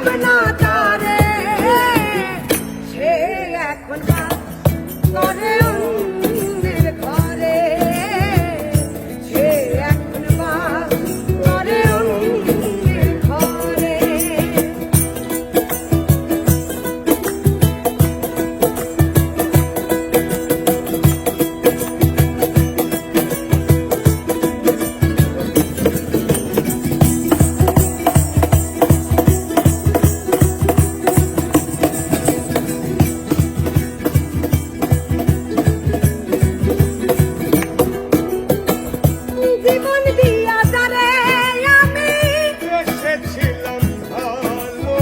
পাইলাম না তারে সে এখন বাস করে অন্যের ঘরে সে এখন বাস করে অন্যের ঘরে জীবন দিয়া যারে আমি এসেছিলাম ভালো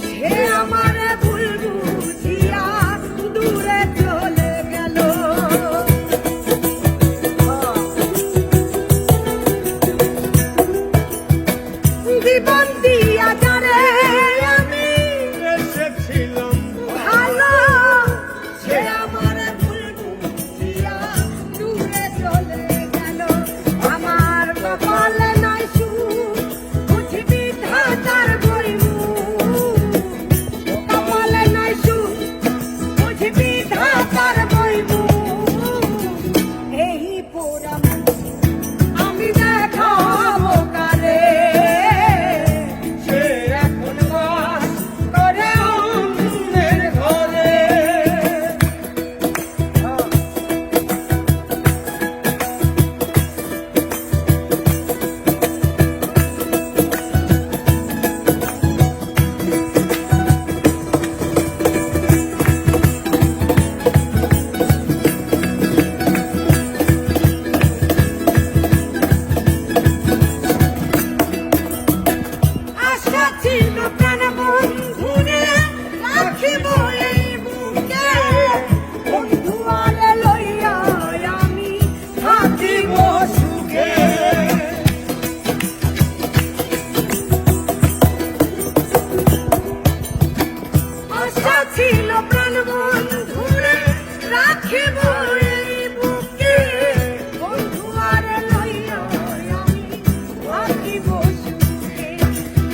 সে আমারে ভুল বুঝিয়া দূরে চলে গেল জীবন দিয়া যারে আমি এসেছিলাম ভালো সে আমারে ভুল বুঝিয়া দূরে চলে গেল আমার কপালে নাই সুখ বুঝবি ধাতার বইমু কপালে নাই সুখ বুঝবি ধাতার বইমু এই পোড়াম আমি দেখাবো কারে সে এখন বাস করে অন্যের ঘরে আশা ছিল প্রাণ বন্ধুরে রাখিব এই বুকে বন্ধু আরে লইয়া আমি থাকিব সুখে আশা ছিল প্রাণ বন্ধুরে রাখিব এই বুকে বন্ধু আরে লইয়া আমি থাকিব সুখে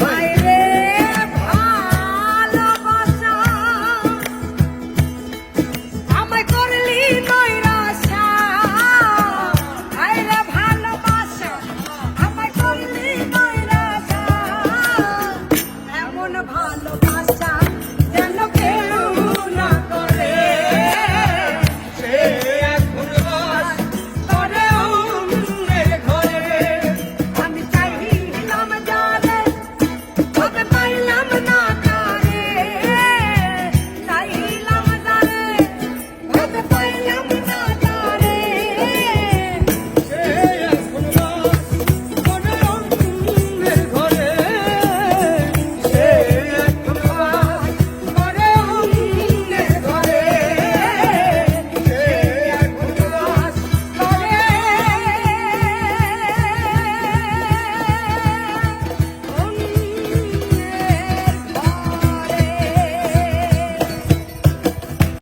বাইরে ভালোবাসা আমায় করলি নৈরাশা বাইরে ভালোবাসা আমায় করলি নৈরাশা এমন ভালোবাসা যেন কেউ না করে সে এখন বাস করে অন্যের ঘরে আমি চাইলাম যারে তবে পাইলাম না তারে চাইলাম যারে তবে পাইলাম না তারে